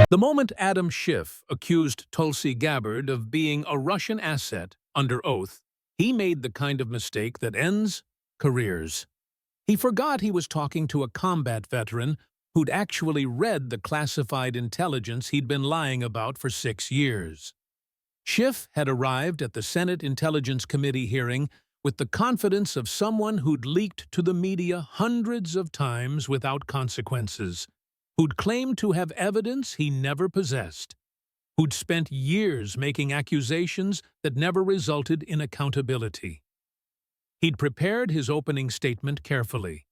The moment Adam Schiff accused Tulsi Gabbard of being a Russian asset under oath, he made the kind of mistake that ends careers. He forgot he was talking to a combat veteran who'd actually read the classified intelligence he'd been lying about for 6 years. Schiff had arrived at the Senate Intelligence Committee hearing with the confidence of someone who'd leaked to the media hundreds of times without consequences, who'd claimed to have evidence he never possessed, who'd spent years making accusations that never resulted in accountability. He'd prepared his opening statement carefully,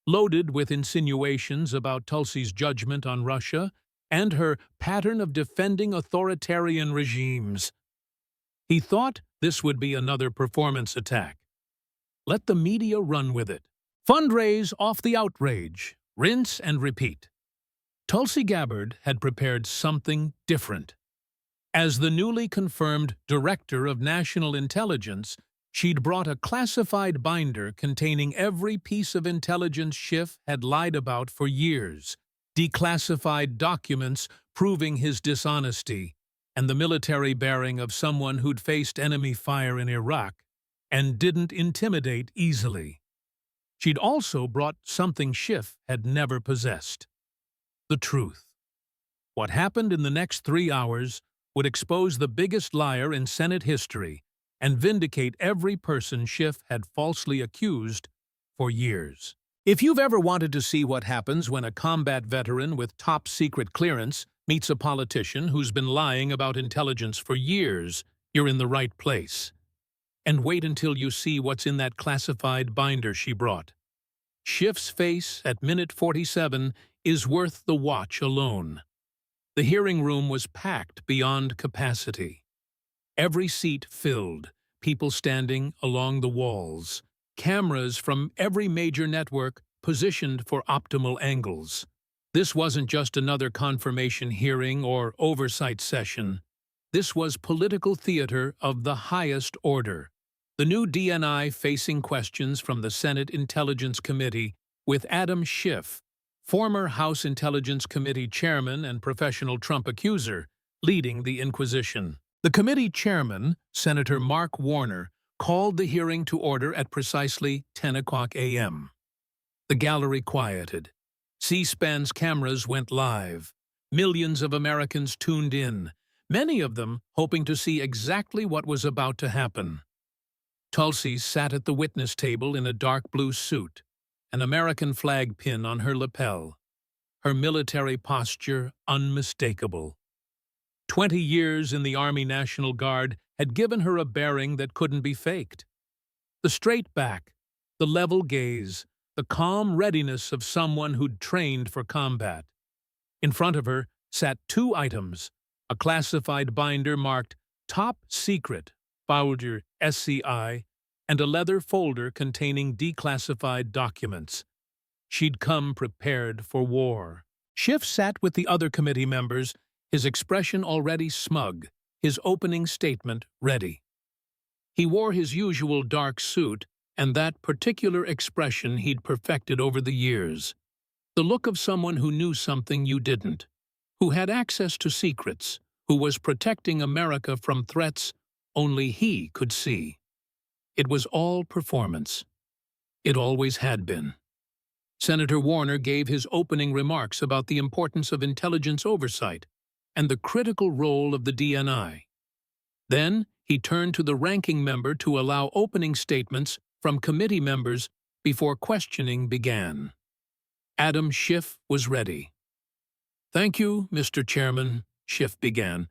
loaded with insinuations about Tulsi's judgment on Russia and her pattern of defending authoritarian regimes. He thought this would be another performance attack. Let the media run with it. Fundraise off the outrage. Rinse and repeat. Tulsi Gabbard had prepared something different. As the newly confirmed Director of National Intelligence, she'd brought a classified binder containing every piece of intelligence Schiff had lied about for years, declassified documents proving his dishonesty, and the military bearing of someone who'd faced enemy fire in Iraq and didn't intimidate easily. She'd also brought something Schiff had never possessed: the truth. What happened in the next 3 hours would expose the biggest liar in Senate history and vindicate every person Schiff had falsely accused for years. If you've ever wanted to see what happens when a combat veteran with top-secret clearance meets a politician who's been lying about intelligence for years, you're in the right place. And wait until you see what's in that classified binder she brought. Schiff's face at minute 47 is worth the watch alone. The hearing room was packed beyond capacity. Every seat filled, people standing along the walls, cameras from every major network positioned for optimal angles. This wasn't just another confirmation hearing or oversight session. This was political theater of the highest order. The new DNI facing questions from the Senate Intelligence Committee with Adam Schiff, former House Intelligence Committee chairman and professional Trump accuser, leading the inquisition. The committee chairman, Senator Mark Warner, called the hearing to order at precisely 10 o'clock a.m. The gallery quieted. C-SPAN's cameras went live. Millions of Americans tuned in, many of them hoping to see exactly what was about to happen. Tulsi sat at the witness table in a dark blue suit, an American flag pin on her lapel, her military posture unmistakable. 20 years in the Army National Guard had given her a bearing that couldn't be faked. The straight back, the level gaze, the calm readiness of someone who'd trained for combat. In front of her sat 2 items, a classified binder marked Top Secret, folder SCI, and a leather folder containing declassified documents. She'd come prepared for war. Schiff sat with the other committee members, his expression already smug, his opening statement ready. He wore his usual dark suit and that particular expression he'd perfected over the years. The look of someone who knew something you didn't, who had access to secrets, who was protecting America from threats only he could see. It was all performance. It always had been. Senator Warner gave his opening remarks about the importance of intelligence oversight and the critical role of the DNI. Then he turned to the ranking member to allow opening statements from committee members before questioning began. Adam Schiff was ready. "Thank you, Mr. Chairman," Schiff began,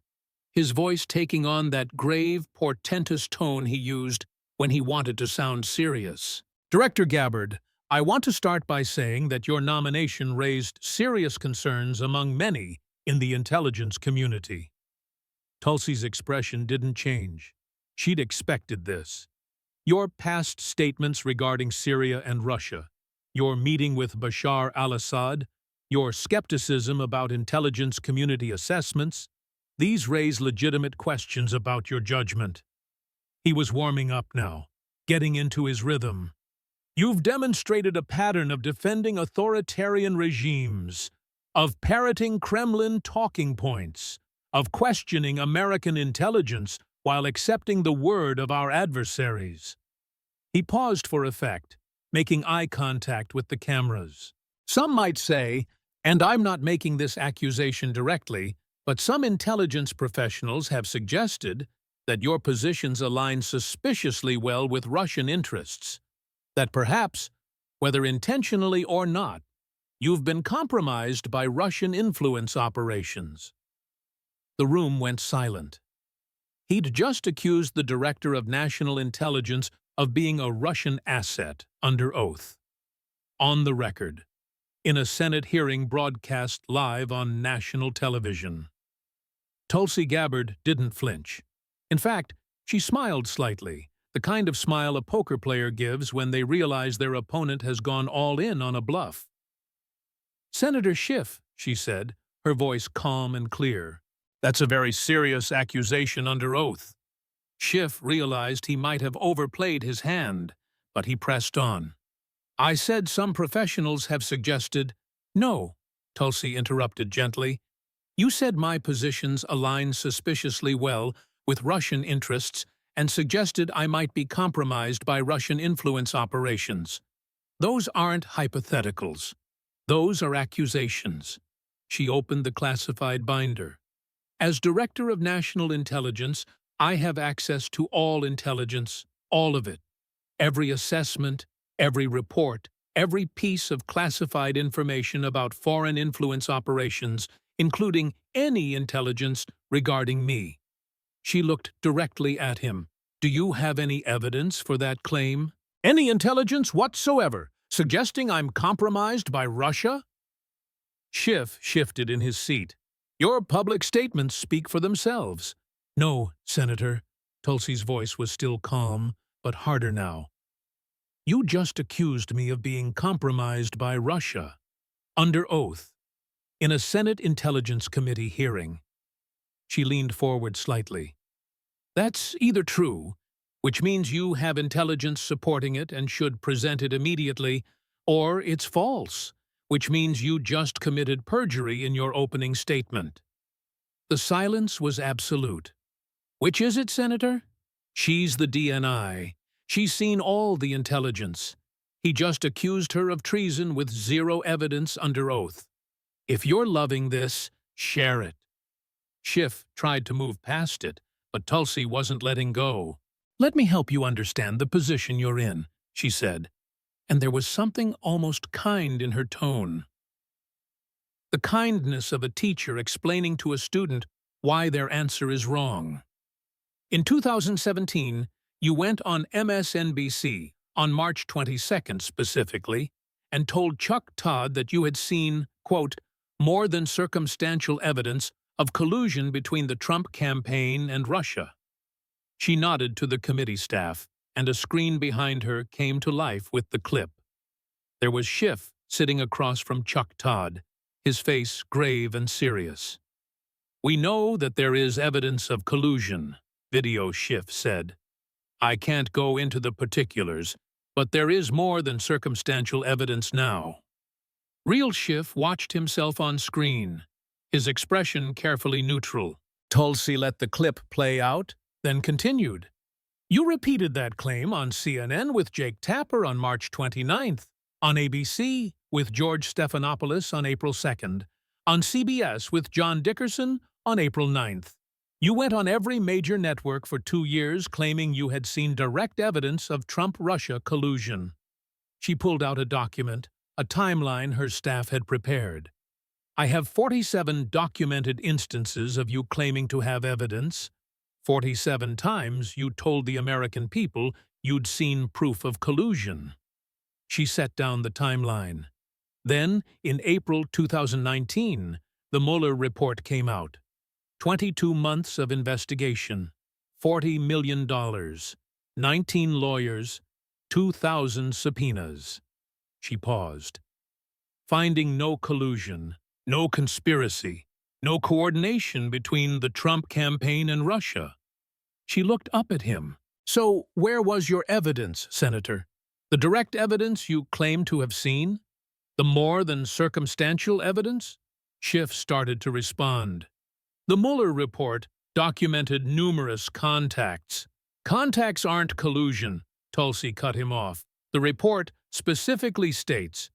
his voice taking on that grave, portentous tone he used when he wanted to sound serious. "Director Gabbard, I want to start by saying that your nomination raised serious concerns among many in the intelligence community." Tulsi's expression didn't change. She'd expected this. Your past statements regarding Syria and Russia, your meeting with Bashar al-Assad, your skepticism about intelligence community assessments, these raise legitimate questions about your judgment. He was warming up now, getting into his rhythm. "You've demonstrated a pattern of defending authoritarian regimes, of parroting Kremlin talking points, of questioning American intelligence while accepting the word of our adversaries. He paused for effect, making eye contact with the cameras. Some might say, and I'm not making this accusation directly, but some intelligence professionals have suggested that your positions align suspiciously well with Russian interests, that perhaps, whether intentionally or not, you've been compromised by Russian influence operations. The room went silent. He'd just accused the Director of National Intelligence of being a Russian asset under oath. On the record, in a Senate hearing broadcast live on national television. Tulsi Gabbard didn't flinch. In fact, she smiled slightly, the kind of smile a poker player gives when they realize their opponent has gone all in on a bluff. "Senator Schiff," she said, her voice calm and clear, "that's a very serious accusation under oath." Schiff realized he might have overplayed his hand, but he pressed on. "I said some professionals have suggested—" "No," Tulsi interrupted gently. "You said my positions align suspiciously well with Russian interests and suggested I might be compromised by Russian influence operations. Those aren't hypotheticals. Those are accusations." She opened the classified binder. "As Director of National Intelligence, I have access to all intelligence, all of it. Every assessment, every report, every piece of classified information about foreign influence operations, including any intelligence regarding me." She looked directly at him. "Do you have any evidence for that claim? Any intelligence whatsoever, suggesting I'm compromised by Russia?" Schiff shifted in his seat. "Your public statements speak for themselves." "No, Senator." Tulsi's voice was still calm, but harder now. "You just accused me of being compromised by Russia, under oath, in a Senate Intelligence Committee hearing." She leaned forward slightly. "That's either true, which means you have intelligence supporting it and should present it immediately, or it's false, which means you just committed perjury in your opening statement." The silence was absolute. "Which is it, Senator?" "She's the DNI. She's seen all the intelligence. He just accused her of treason with zero evidence under oath. If you're loving this, share it." Schiff tried to move past it, but Tulsi wasn't letting go. "Let me help you understand the position you're in," she said, and there was something almost kind in her tone. The kindness of a teacher explaining to a student why their answer is wrong. In 2017, you went on MSNBC, on March 22nd specifically, and told Chuck Todd that you had seen, quote, "more than circumstantial evidence of collusion between the Trump campaign and Russia." She nodded to the committee staff, and a screen behind her came to life with the clip. There was Schiff sitting across from Chuck Todd, his face grave and serious. "We know that there is evidence of collusion," Video Schiff said. "I can't go into the particulars, but there is more than circumstantial evidence now." Real Schiff watched himself on screen, his expression carefully neutral. Tulsi let the clip play out, then continued. "You repeated that claim on CNN with Jake Tapper on March 29th, on ABC with George Stephanopoulos on April 2nd, on CBS with John Dickerson on April 9th. You went on every major network for 2 years claiming you had seen direct evidence of Trump-Russia collusion." She pulled out a document, a timeline her staff had prepared. "I have 47 documented instances of you claiming to have evidence. 47 times you told the American people you'd seen proof of collusion." She set down the timeline. Then, in April 2019, the Mueller report came out. 22 months of investigation, $40 million, 19 lawyers, 2,000 subpoenas. She paused. "Finding no collusion, no conspiracy, no coordination between the Trump campaign and Russia." She looked up at him. "So where was your evidence, Senator? The direct evidence you claim to have seen? The more than circumstantial evidence?" Schiff started to respond. The Mueller report documented numerous contacts. Contacts aren't collusion, Tulsi cut him off. The report specifically states,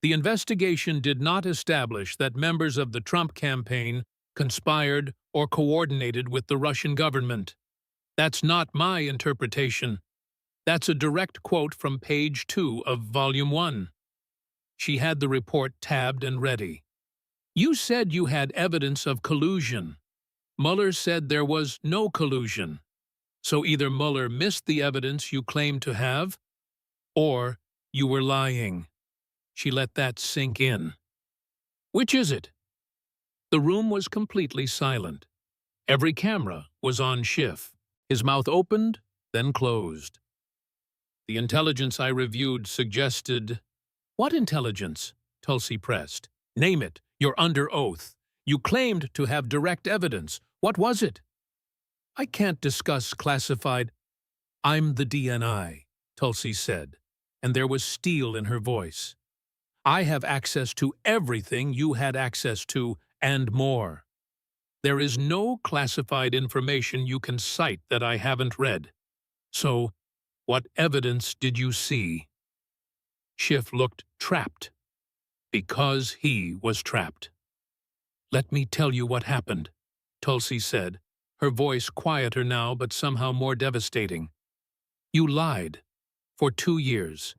the investigation did not establish that members of the Trump campaign conspired or coordinated with the Russian government. That's not my interpretation. That's a direct quote from page 2 of Volume 1. She had the report tabbed and ready. You said you had evidence of collusion. Mueller said there was no collusion. So either Mueller missed the evidence you claimed to have, or you were lying. She let that sink in. Which is it? The room was completely silent. Every camera was on Schiff. His mouth opened, then closed. The intelligence I reviewed suggested... What intelligence? Tulsi pressed. Name it. You're under oath. You claimed to have direct evidence. What was it? I can't discuss classified... I'm the DNI, Tulsi said, and there was steel in her voice. I have access to everything you had access to, and more. There is no classified information you can cite that I haven't read. So, what evidence did you see? Schiff looked trapped, because he was trapped. Let me tell you what happened, Tulsi said, her voice quieter now but somehow more devastating. You lied. For 2 years.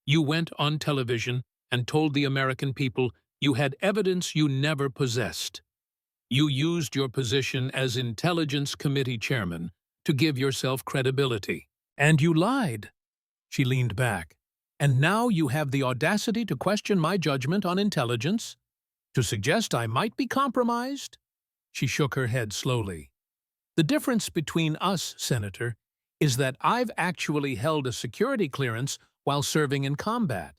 You went on television and told the American people you had evidence you never possessed. You used your position as Intelligence Committee chairman to give yourself credibility. And you lied. She leaned back. And now you have the audacity to question my judgment on intelligence? To suggest I might be compromised? She shook her head slowly. The difference between us, Senator, is that I've actually held a security clearance while serving in combat.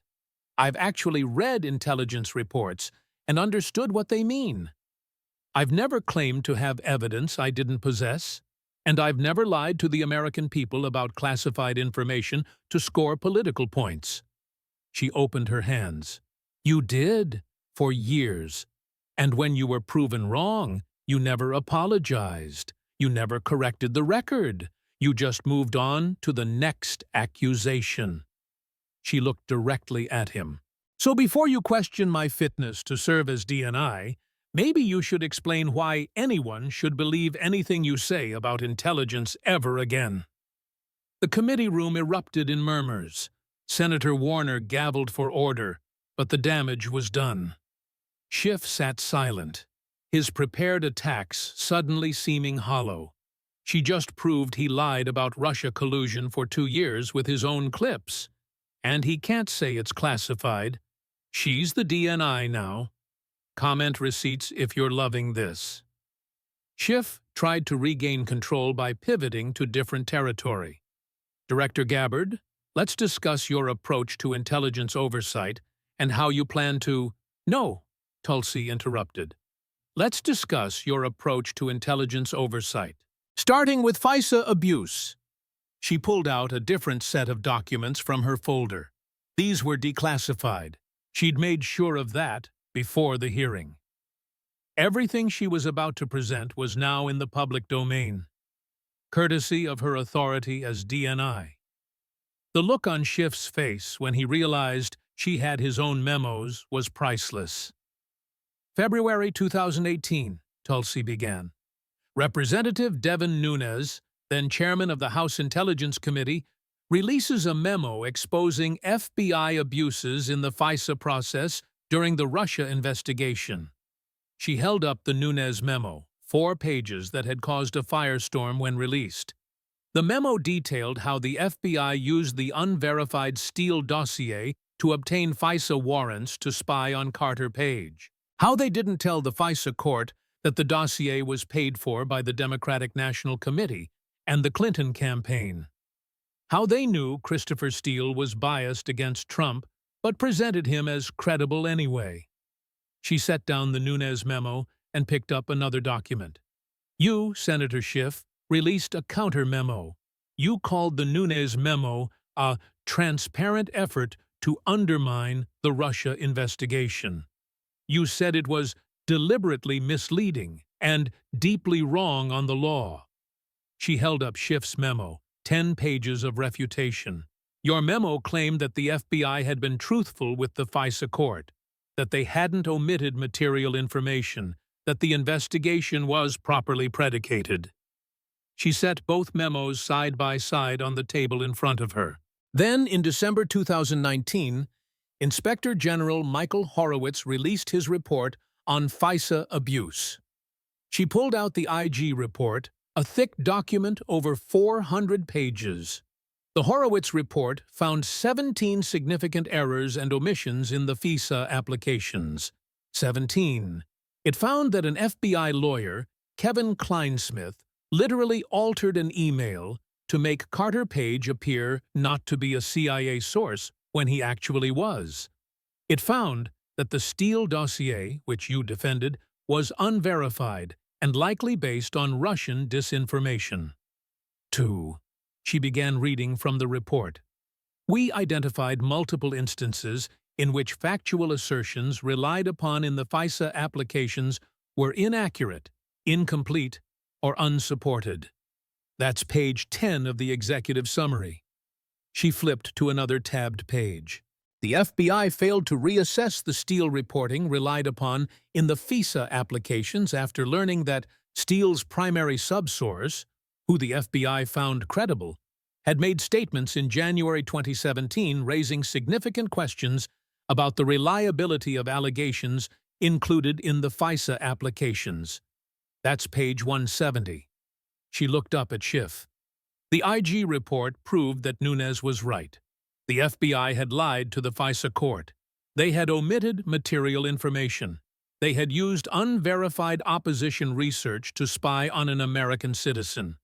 I've actually read intelligence reports and understood what they mean. I've never claimed to have evidence I didn't possess, and I've never lied to the American people about classified information to score political points. She opened her hands. You did, for years. And when you were proven wrong, you never apologized. You never corrected the record. You just moved on to the next accusation. She looked directly at him. So before you question my fitness to serve as DNI, maybe you should explain why anyone should believe anything you say about intelligence ever again. The committee room erupted in murmurs. Senator Warner gavelled for order, but the damage was done. Schiff sat silent, his prepared attacks suddenly seeming hollow. She just proved he lied about Russia collusion for 2 years with his own clips. And he can't say it's classified. She's the DNI now. Comment receipts if you're loving this. Schiff tried to regain control by pivoting to different territory. Director Gabbard, let's discuss your approach to intelligence oversight and how you plan to... No, Tulsi interrupted. Let's discuss your approach to intelligence oversight. Starting with FISA abuse. She pulled out a different set of documents from her folder. These were declassified. She'd made sure of that before the hearing. Everything she was about to present was now in the public domain, courtesy of her authority as DNI. The look on Schiff's face when he realized she had his own memos was priceless. February 2018, Tulsi began. Representative Devin Nunes, then chairman of the House Intelligence Committee, releases a memo exposing FBI abuses in the FISA process during the Russia investigation. She held up the Nunes memo, 4 pages that had caused a firestorm when released. The memo detailed how the FBI used the unverified Steele dossier to obtain FISA warrants to spy on Carter Page. How they didn't tell the FISA court that the dossier was paid for by the Democratic National Committee and the Clinton campaign. How they knew Christopher Steele was biased against Trump, but presented him as credible anyway. She set down the Nunes memo and picked up another document. You, Senator Schiff, released a counter-memo. You called the Nunes memo a transparent effort to undermine the Russia investigation. You said it was deliberately misleading and deeply wrong on the law. She held up Schiff's memo, 10 pages of refutation. Your memo claimed that the FBI had been truthful with the FISA court, that they hadn't omitted material information, that the investigation was properly predicated. She set both memos side by side on the table in front of her. Then, in December 2019, Inspector General Michael Horowitz released his report on FISA abuse. She pulled out the IG report, a thick document over 400 pages. The Horowitz report found 17 significant errors and omissions in the FISA applications. 17. It found that an FBI lawyer, Kevin Kleinsmith, literally altered an email to make Carter Page appear not to be a CIA source when he actually was. It found that the Steele dossier, which you defended, was unverified and likely based on Russian disinformation. 2. She began reading from the report. We identified multiple instances in which factual assertions relied upon in the FISA applications were inaccurate, incomplete, or unsupported. That's page 10 of the executive summary. She flipped to another tabbed page. The FBI failed to reassess the Steele reporting relied upon in the FISA applications after learning that Steele's primary subsource, who the FBI found credible, had made statements in January 2017 raising significant questions about the reliability of allegations included in the FISA applications. That's page 170. She looked up at Schiff. The IG report proved that Nunes was right. The FBI had lied to the FISA court. They had omitted material information. They had used unverified opposition research to spy on an American citizen.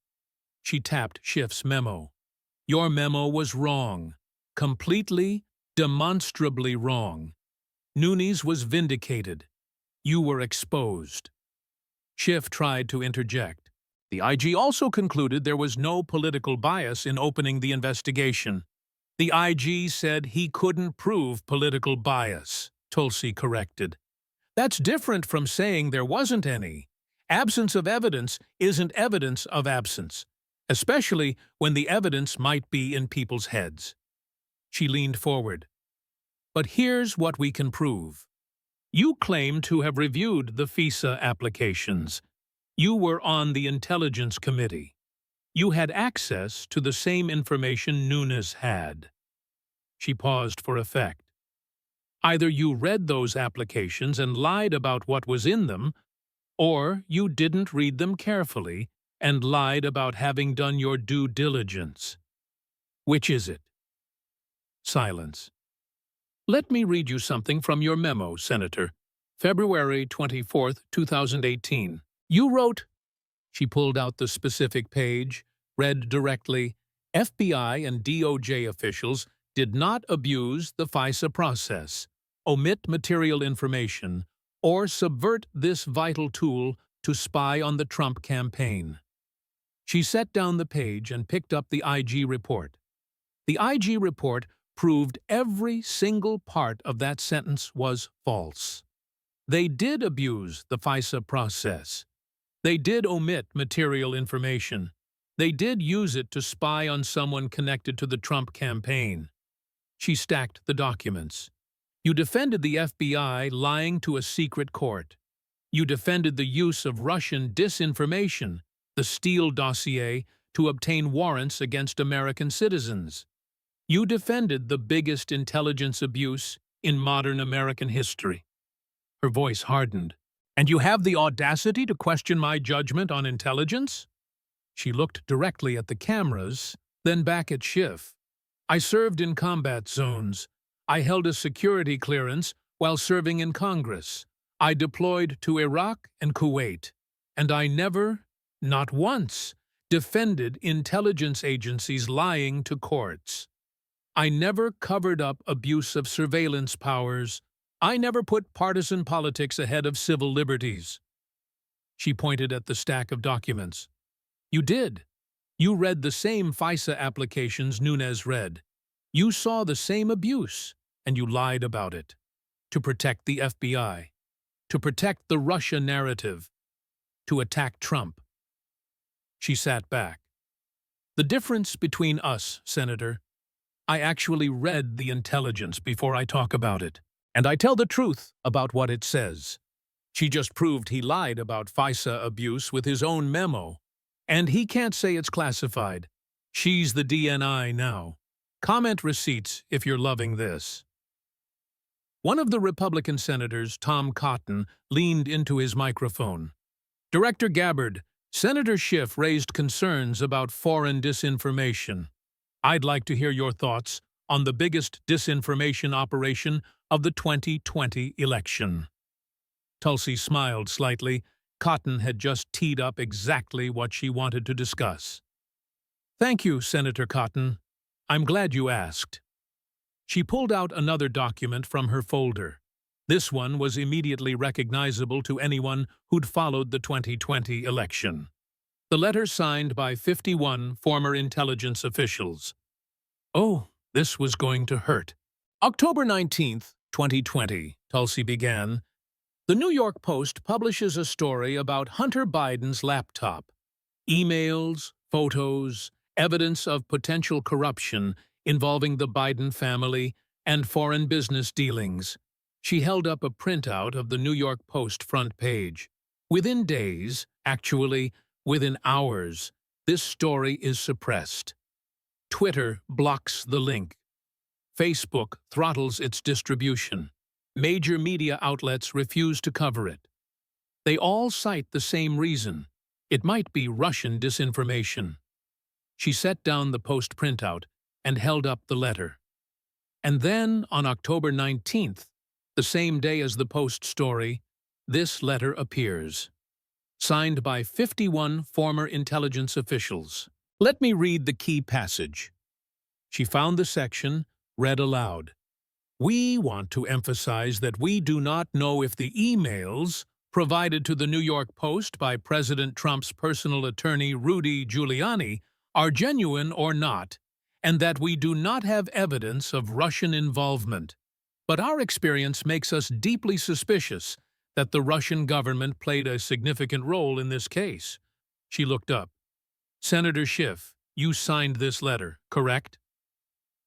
She tapped Schiff's memo. Your memo was wrong. Completely, demonstrably wrong. Nunes was vindicated. You were exposed. Schiff tried to interject. The IG also concluded there was no political bias in opening the investigation. The IG said he couldn't prove political bias, Tulsi corrected. That's different from saying there wasn't any. Absence of evidence isn't evidence of absence, especially when the evidence might be in people's heads. She leaned forward. But here's what we can prove. You claim to have reviewed the FISA applications. You were on the Intelligence Committee. You had access to the same information Nunes had. She paused for effect. Either you read those applications and lied about what was in them, or you didn't read them carefully and lied about having done your due diligence. Which is it? Silence. Let me read you something from your memo, Senator. February 24, 2018. You wrote, she pulled out the specific page, read directly, FBI and DOJ officials did not abuse the FISA process, omit material information, or subvert this vital tool to spy on the Trump campaign. She set down the page and picked up the IG report. The IG report proved every single part of that sentence was false. They did abuse the FISA process. They did omit material information. They did use it to spy on someone connected to the Trump campaign. She stacked the documents. You defended the FBI lying to a secret court. You defended the use of Russian disinformation, the Steele dossier, to obtain warrants against American citizens. You defended the biggest intelligence abuse in modern American history. Her voice hardened. And you have the audacity to question my judgment on intelligence? She looked directly at the cameras, then back at Schiff. I served in combat zones. I held a security clearance while serving in Congress. I deployed to Iraq and Kuwait. And I never, not once, defended intelligence agencies lying to courts. I never covered up abuse of surveillance powers. I never put partisan politics ahead of civil liberties. She pointed at the stack of documents. You did. You read the same FISA applications Nunes read. You saw the same abuse, and you lied about it. To protect the FBI. to protect the Russia narrative, to attack Trump. She sat back. The difference between us, Senator, I actually read the intelligence before I talk about it, and I tell the truth about what it says. She just proved he lied about FISA abuse with his own memo, and he can't say it's classified. She's the DNI now. Comment receipts if you're loving this. One of the Republican senators, Tom Cotton, leaned into his microphone. Director Gabbard, Senator Schiff raised concerns about foreign disinformation. I'd like to hear your thoughts on the biggest disinformation operation of the 2020 election. Tulsi smiled slightly. Cotton had just teed up exactly what she wanted to discuss. Thank you, Senator Cotton. I'm glad you asked. She pulled out another document from her folder. This one was immediately recognizable to anyone who'd followed the 2020 election. The letter signed by 51 former intelligence officials. Oh, this was going to hurt. October 19th, 2020, Tulsi began. The New York Post publishes a story about Hunter Biden's laptop. Emails, photos, evidence of potential corruption involving the Biden family and foreign business dealings. She held up a printout of the New York Post front page. Within days, actually, within hours, this story is suppressed. Twitter blocks the link. Facebook throttles its distribution. Major media outlets refuse to cover it. They all cite the same reason. It might be Russian disinformation. She set down the Post printout and held up the letter. And then, on October 19th, the same day as the Post story, this letter appears. Signed by 51 former intelligence officials. Let me read the key passage. She found the section, read aloud. We want to emphasize that we do not know if the emails provided to the New York Post by President Trump's personal attorney Rudy Giuliani are genuine or not, and that we do not have evidence of Russian involvement. But our experience makes us deeply suspicious that the Russian government played a significant role in this case. She looked up. Senator Schiff, you signed this letter, correct?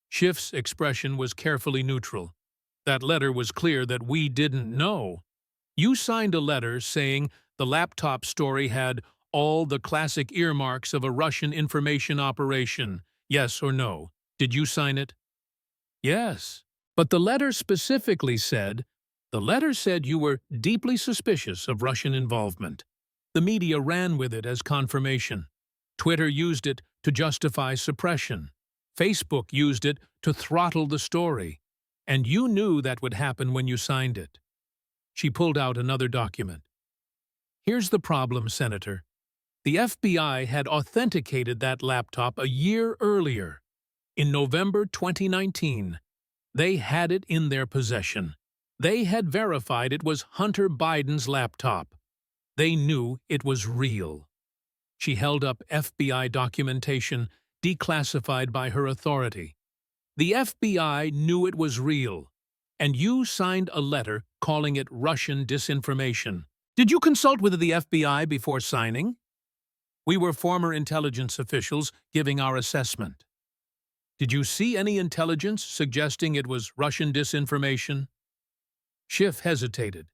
Schiff's expression was carefully neutral. That letter was clear that we didn't know. You signed a letter saying the laptop story had all the classic earmarks of a Russian information operation. Yes or no? Did you sign it? Yes. But the letter specifically said, you were deeply suspicious of Russian involvement. The media ran with it as confirmation. Twitter used it to justify suppression. Facebook used it to throttle the story. And you knew that would happen when you signed it. She pulled out another document. Here's the problem, Senator. The FBI had authenticated that laptop a year earlier. In November 2019, they had it in their possession. They had verified it was Hunter Biden's laptop. They knew it was real. She held up FBI documentation declassified by her authority. The FBI knew it was real, and you signed a letter calling it Russian disinformation. Did you consult with the FBI before signing? We were former intelligence officials giving our assessment. Did you see any intelligence suggesting it was Russian disinformation? Schiff hesitated.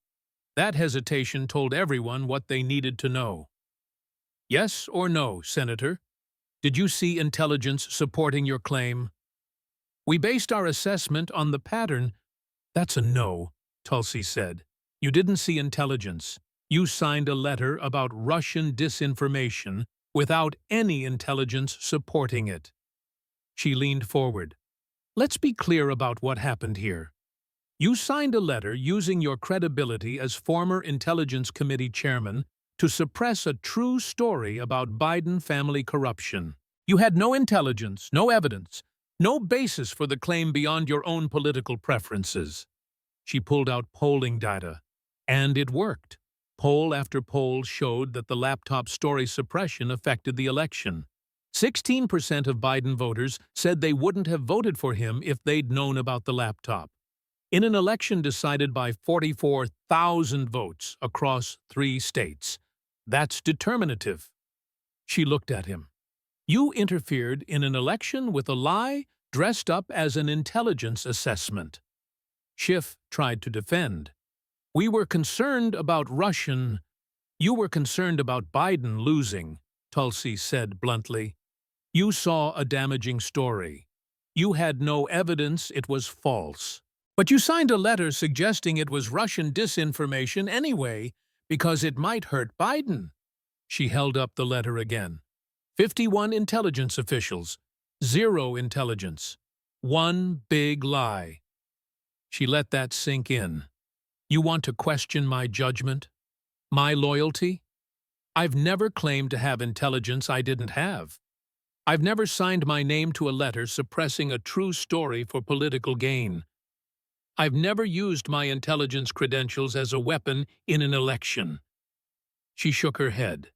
That hesitation told everyone what they needed to know. Yes or no, Senator? Did you see intelligence supporting your claim? We based our assessment on the pattern. That's a no, Tulsi said. You didn't see intelligence. You signed a letter about Russian disinformation without any intelligence supporting it. She leaned forward. Let's be clear about what happened here. You signed a letter using your credibility as former Intelligence Committee chairman to suppress a true story about Biden family corruption. You had no intelligence, no evidence, no basis for the claim beyond your own political preferences. She pulled out polling data, and it worked. Poll after poll showed that the laptop story suppression affected the election. 16% of Biden voters said they wouldn't have voted for him if they'd known about the laptop. in an election decided by 44,000 votes across 3 states. That's determinative. She looked at him. You interfered in an election with a lie dressed up as an intelligence assessment. Schiff tried to defend. We were concerned about Russian. You were concerned about Biden losing, Tulsi said bluntly. You saw a damaging story. You had no evidence it was false. But you signed a letter suggesting it was Russian disinformation anyway, because it might hurt Biden. She held up the letter again. 51 intelligence officials, 0 intelligence. One big lie. She let that sink in. You want to question my judgment? My loyalty? I've never claimed to have intelligence I didn't have. I've never signed my name to a letter suppressing a true story for political gain. I've never used my intelligence credentials as a weapon in an election. She shook her head.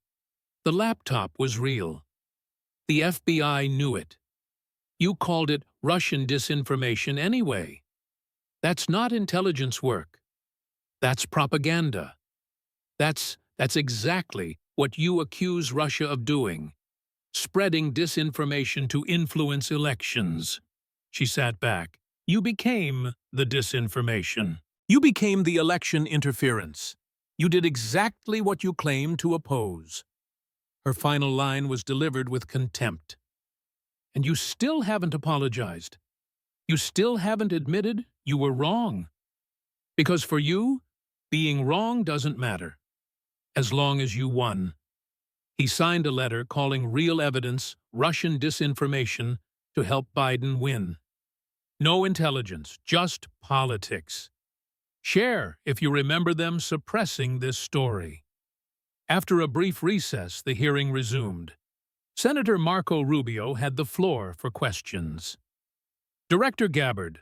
The laptop was real. The FBI knew it. You called it Russian disinformation anyway. That's not intelligence work. That's propaganda. That's exactly what you accuse Russia of doing. Spreading disinformation to influence elections. She sat back. You became the disinformation. You became the election interference. You did exactly what you claimed to oppose. Her final line was delivered with contempt. And you still haven't apologized. You still haven't admitted you were wrong. Because for you, being wrong doesn't matter, as long as you won. He signed a letter calling real evidence Russian disinformation to help Biden win. No intelligence, just politics. Share if you remember them suppressing this story. After a brief recess, the hearing resumed. Senator Marco Rubio had the floor for questions. Director Gabbard,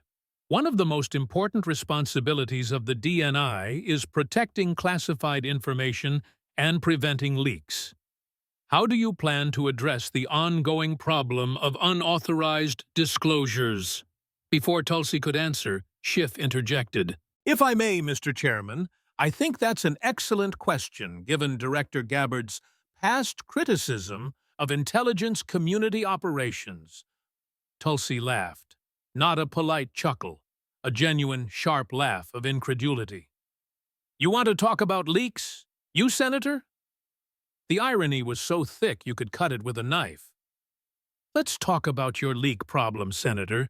one of the most important responsibilities of the DNI is protecting classified information and preventing leaks. How do you plan to address the ongoing problem of unauthorized disclosures? Before Tulsi could answer, Schiff interjected. If I may, Mr. Chairman, I think that's an excellent question given Director Gabbard's past criticism of intelligence community operations. Tulsi laughed, not a polite chuckle, a genuine, sharp laugh of incredulity. You want to talk about leaks? You, Senator? The irony was so thick you could cut it with a knife. Let's talk about your leak problem, Senator,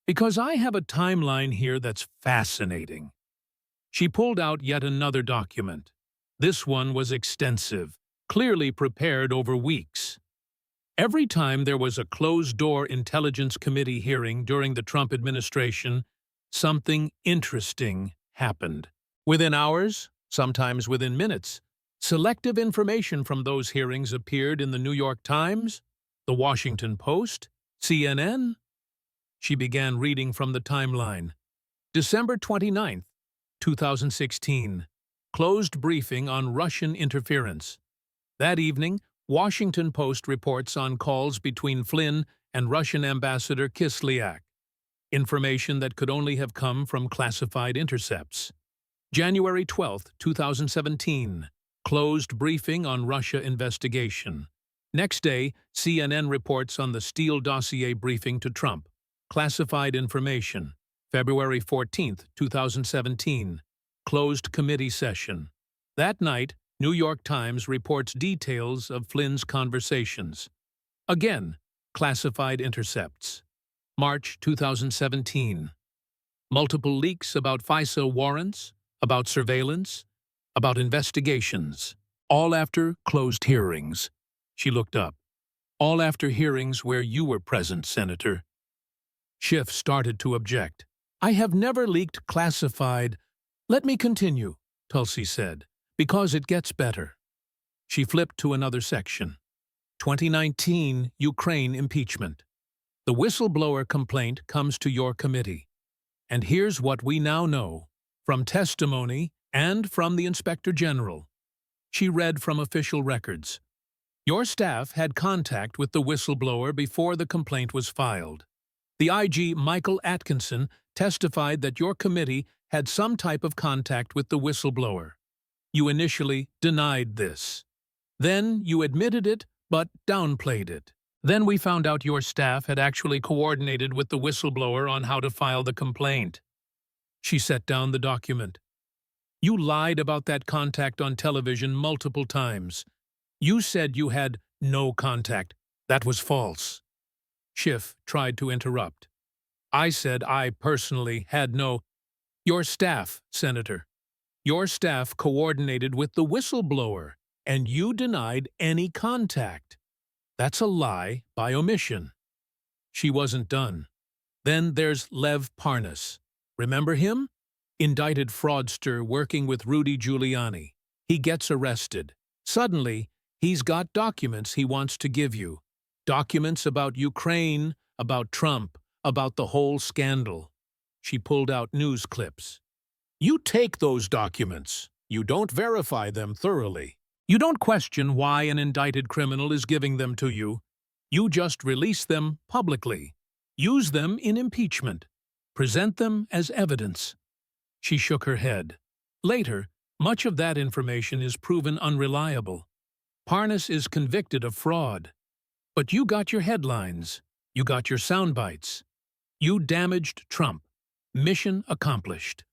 because I have a timeline here that's fascinating. She pulled out yet another document. This one was extensive, clearly prepared over weeks. Every time there was a closed-door Intelligence Committee hearing during the Trump administration, something interesting happened. Within hours, sometimes within minutes, selective information from those hearings appeared in the New York Times, the Washington Post, CNN. She began reading from the timeline. December 29, 2016. Closed briefing on Russian interference. That evening, Washington Post reports on calls between Flynn and Russian Ambassador Kislyak. Information that could only have come from classified intercepts. January 12, 2017. Closed briefing on Russia investigation. Next day, CNN reports on the Steele dossier briefing to Trump. Classified information. February 14, 2017. Closed committee session. That night, New York Times reports details of Flynn's conversations. Again, classified intercepts. March 2017. Multiple leaks about FISA warrants, about surveillance, about investigations. All after closed hearings. She looked up. All after hearings where you were present, Senator. Schiff started to object. I have never leaked classified. Let me continue, Tulsi said, because it gets better. She flipped to another section. 2019 Ukraine impeachment. The whistleblower complaint comes to your committee. And here's what we now know, from testimony and from the Inspector General. She read from official records. Your staff had contact with the whistleblower before the complaint was filed. The IG Michael Atkinson testified that your committee had some type of contact with the whistleblower. You initially denied this. Then you admitted it, but downplayed it. Then we found out your staff had actually coordinated with the whistleblower on how to file the complaint. She set down the document. You lied about that contact on television multiple times. You said you had no contact. That was false. Schiff tried to interrupt. I said I personally had no. Your staff, Senator. Your staff coordinated with the whistleblower, and you denied any contact. That's a lie by omission. She wasn't done. Then there's Lev Parnas. Remember him? Indicted fraudster working with Rudy Giuliani. He gets arrested. Suddenly, he's got documents he wants to give you. Documents about Ukraine, about Trump, about the whole scandal. She pulled out news clips. You take those documents. You don't verify them thoroughly. You don't question why an indicted criminal is giving them to you. You just release them publicly. Use them in impeachment. Present them as evidence. She shook her head. Later, much of that information is proven unreliable. Parnas is convicted of fraud. But you got your headlines. You got your sound bites. You damaged Trump. Mission accomplished.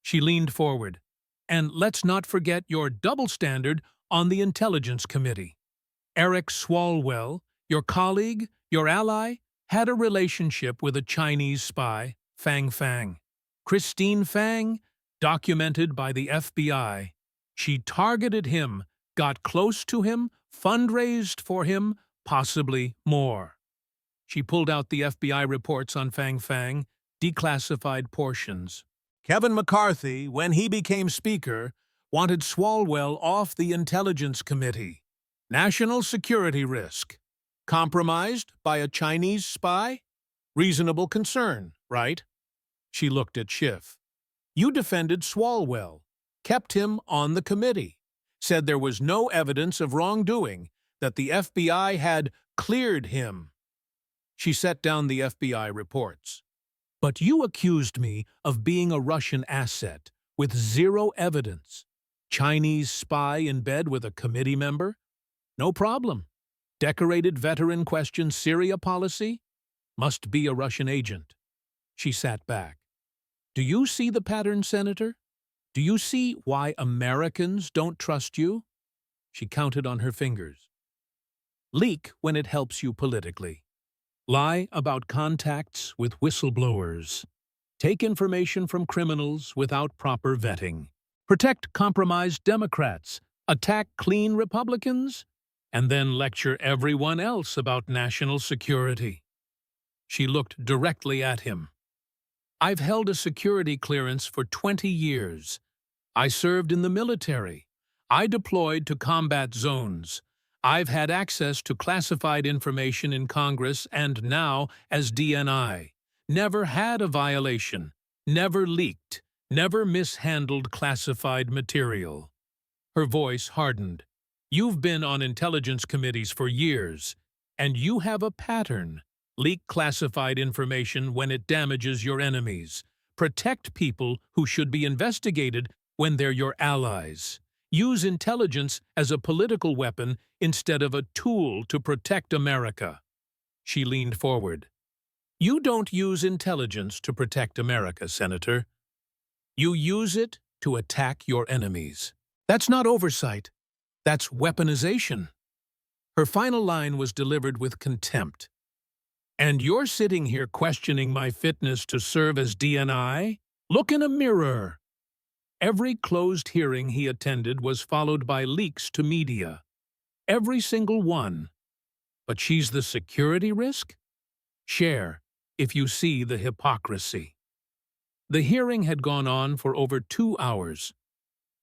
She leaned forward. And let's not forget your double standard on the Intelligence Committee. Eric Swalwell, your colleague, your ally, had a relationship with a Chinese spy, Fang Fang. Christine Fang, documented by the FBI. She targeted him, got close to him, fundraised for him, possibly more. She pulled out the FBI reports on Fang Fang, declassified portions. Kevin McCarthy, when he became Speaker, wanted Swalwell off the Intelligence Committee. National security risk. Compromised by a Chinese spy? Reasonable concern, right? She looked at Schiff. You defended Swalwell, kept him on the committee, said there was no evidence of wrongdoing, that the FBI had cleared him. She set down the FBI reports. But you accused me of being a Russian asset with zero evidence. Chinese spy in bed with a committee member? No problem. Decorated veteran questions Syria policy? Must be a Russian agent. She sat back. Do you see the pattern, Senator? Do you see why Americans don't trust you? She counted on her fingers. Leak when it helps you politically. Lie about contacts with whistleblowers. Take information from criminals without proper vetting. Protect compromised Democrats. Attack clean Republicans. And then lecture everyone else about national security. She looked directly at him. I've held a security clearance for 20 years. I served in the military. I deployed to combat zones. I've had access to classified information in Congress and now as DNI. Never had a violation. Never leaked. Never mishandled classified material. Her voice hardened. You've been on intelligence committees for years, and you have a pattern. Leak classified information when it damages your enemies. Protect people who should be investigated when they're your allies. Use intelligence as a political weapon instead of a tool to protect America. She leaned forward. You don't use intelligence to protect America, Senator. You use it to attack your enemies. That's not oversight. That's weaponization. Her final line was delivered with contempt. And you're sitting here questioning my fitness to serve as DNI? Look in a mirror. Every closed hearing he attended was followed by leaks to media. Every single one. But she's the security risk? Share, if you see the hypocrisy. The hearing had gone on for over 2 hours.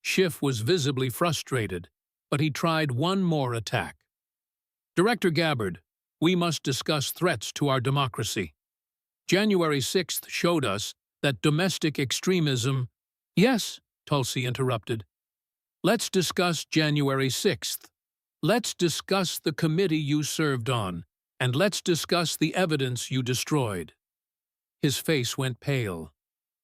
Schiff was visibly frustrated, but he tried one more attack. Director Gabbard, we must discuss threats to our democracy. January 6th showed us that domestic extremism— Yes, Tulsi interrupted. Let's discuss January 6th. Let's discuss the committee you served on, and let's discuss the evidence you destroyed. His face went pale.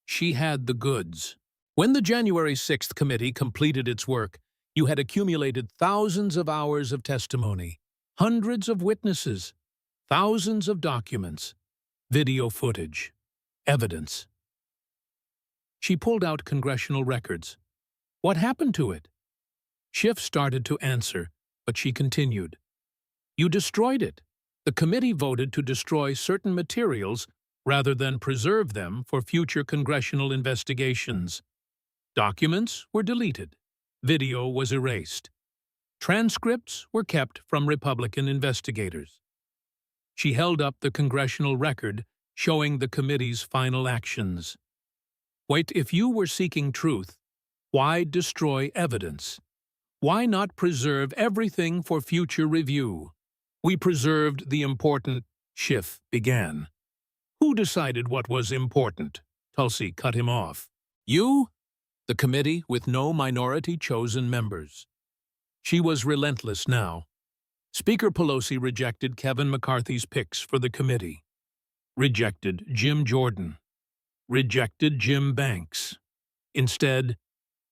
She had the goods. When the January 6th committee completed its work, you had accumulated thousands of hours of testimony, hundreds of witnesses, thousands of documents, video footage, evidence. She pulled out congressional records. What happened to it? Schiff started to answer, but she continued. You destroyed it. The committee voted to destroy certain materials rather than preserve them for future congressional investigations. Documents were deleted. Video was erased. Transcripts were kept from Republican investigators. She held up the congressional record showing the committee's final actions. Wait, if you were seeking truth, why destroy evidence? Why not preserve everything for future review? We preserved the important, Schiff began. Who decided what was important? Tulsi cut him off. You? The committee with no minority-chosen members. She was relentless now. Speaker Pelosi rejected Kevin McCarthy's picks for the committee. Rejected Jim Jordan. Rejected Jim Banks. Instead,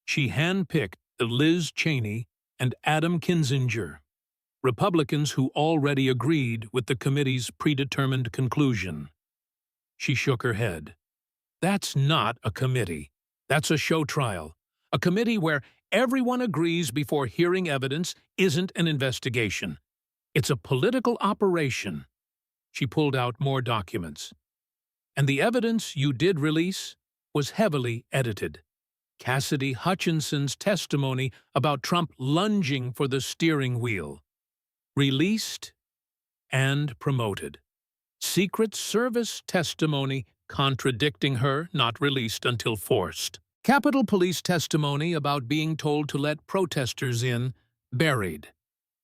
she handpicked Liz Cheney and Adam Kinzinger, Republicans who already agreed with the committee's predetermined conclusion. She shook her head. That's not a committee. That's a show trial. A committee where everyone agrees before hearing evidence isn't an investigation. It's a political operation. She pulled out more documents. And the evidence you did release was heavily edited. Cassidy Hutchinson's testimony about Trump lunging for the steering wheel. Released and promoted. Secret Service testimony contradicting her, not released until forced. Capitol Police testimony about being told to let protesters in, buried.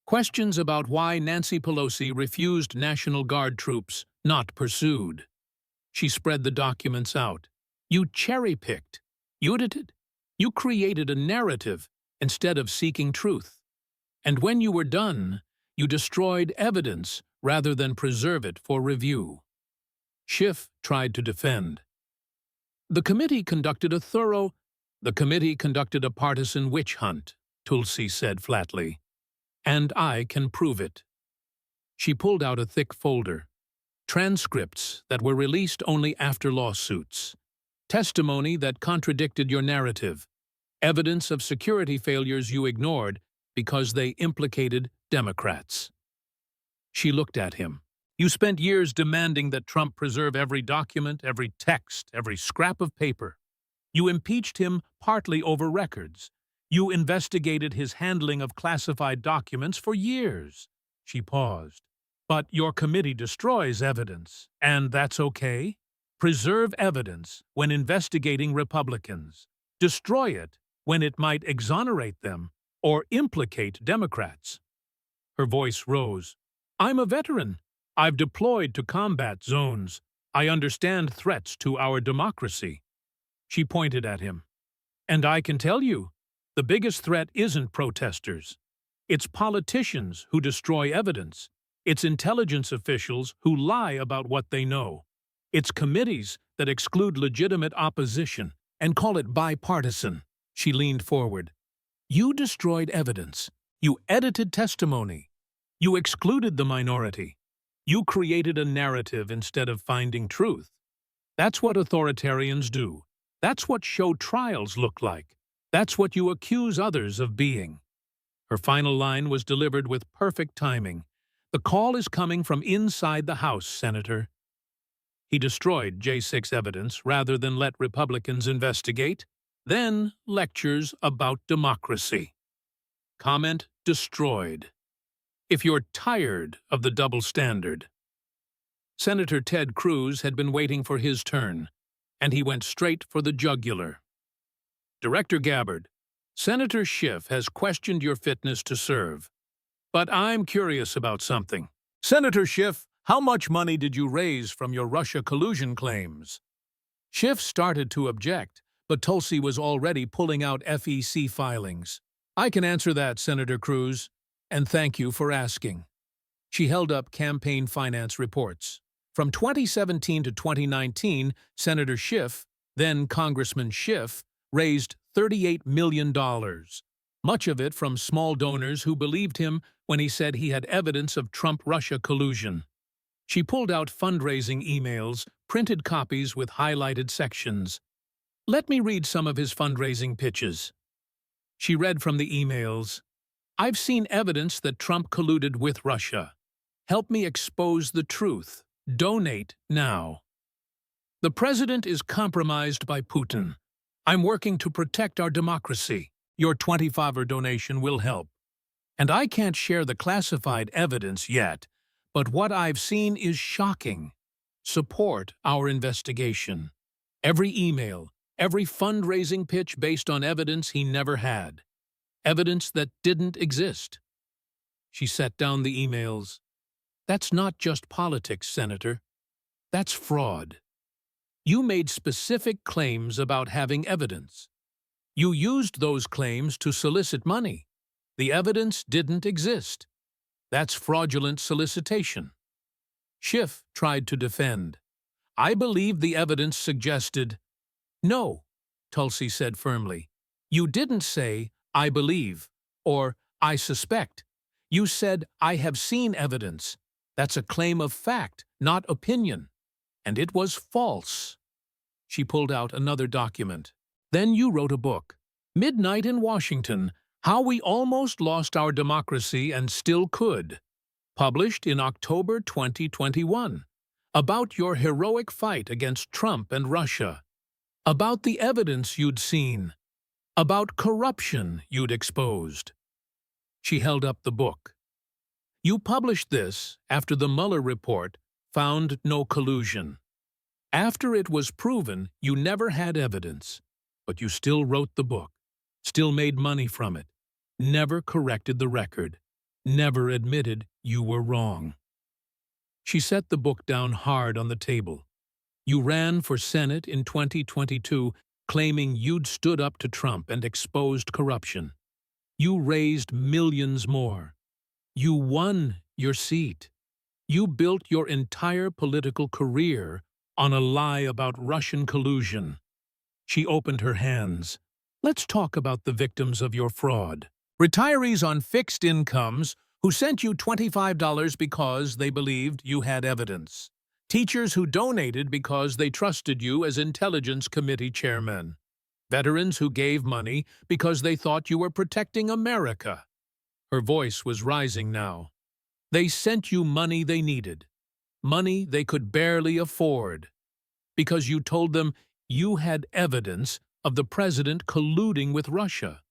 Questions about why Nancy Pelosi refused National Guard troops, not pursued. She spread the documents out. You cherry-picked. You edited. You created a narrative instead of seeking truth. And when you were done, you destroyed evidence rather than preserve it for review. Schiff tried to defend. The committee conducted a partisan witch hunt, Tulsi said flatly. And I can prove it. She pulled out a thick folder. Transcripts that were released only after lawsuits. Testimony that contradicted your narrative. Evidence of security failures you ignored because they implicated Democrats. She looked at him. You spent years demanding that Trump preserve every document, every text, every scrap of paper. You impeached him partly over records. You investigated his handling of classified documents for years. She paused. But your committee destroys evidence, and that's okay? Preserve evidence when investigating Republicans. Destroy it when it might exonerate them or implicate Democrats. Her voice rose. I'm a veteran. I've deployed to combat zones. I understand threats to our democracy. She pointed at him. And I can tell you, the biggest threat isn't protesters. It's politicians who destroy evidence. It's intelligence officials who lie about what they know. It's committees that exclude legitimate opposition and call it bipartisan. She leaned forward. You destroyed evidence. You edited testimony. You excluded the minority. You created a narrative instead of finding truth. That's what authoritarians do. That's what show trials look like. That's what you accuse others of being. Her final line was delivered with perfect timing. The call is coming from inside the House, Senator. He destroyed J6 evidence rather than let Republicans investigate. Then lectures about democracy. Comment destroyed. If you're tired of the double standard. Senator Ted Cruz had been waiting for his turn, and he went straight for the jugular. Director Gabbard, Senator Schiff has questioned your fitness to serve. But I'm curious about something. Senator Schiff, how much money did you raise from your Russia collusion claims? Schiff started to object, but Tulsi was already pulling out FEC filings. I can answer that, Senator Cruz, and thank you for asking. She held up campaign finance reports. From 2017 to 2019, Senator Schiff, Then Congressman Schiff raised $38 million, much of it from small donors who believed him when he said he had evidence of Trump-Russia collusion. She pulled out fundraising emails, printed copies with highlighted sections. "Let me read some of his fundraising pitches." She read from the emails. "I've seen evidence that Trump colluded with Russia. Help me expose the truth. Donate now. The president is compromised by Putin. I'm working to protect our democracy. Your $25 donation will help. And I can't share the classified evidence yet, but what I've seen is shocking. Support our investigation." Every email, every fundraising pitch based on evidence he never had. Evidence that didn't exist. She set down the emails. "That's not just politics, Senator. That's fraud. You made specific claims about having evidence. You used those claims to solicit money. The evidence didn't exist. That's fraudulent solicitation." Schiff tried to defend. "I believe the evidence suggested—" "No," Tulsi said firmly. "You didn't say, 'I believe,' or 'I suspect.' You said, 'I have seen evidence.' That's a claim of fact, not opinion. And it was false." She pulled out another document. "Then you wrote a book, Midnight in Washington, How We Almost Lost Our Democracy and Still Could," published in October 2021, about your heroic fight against Trump and Russia, about the evidence you'd seen, about corruption you'd exposed. She held up the book. "You published this after the Mueller report found no collusion. After it was proven you never had evidence, but you still wrote the book, still made money from it, never corrected the record, never admitted you were wrong." She set the book down hard on the table. "You ran for Senate in 2022, claiming you'd stood up to Trump and exposed corruption. You raised millions more. You won your seat. You built your entire political career on a lie about Russian collusion." She opened her hands. "Let's talk about the victims of your fraud. Retirees on fixed incomes who sent you $25 because they believed you had evidence. Teachers who donated because they trusted you as Intelligence Committee chairman. Veterans who gave money because they thought you were protecting America." Her voice was rising now. "They sent you money they needed, money they could barely afford, because you told them you had evidence of the president colluding with Russia.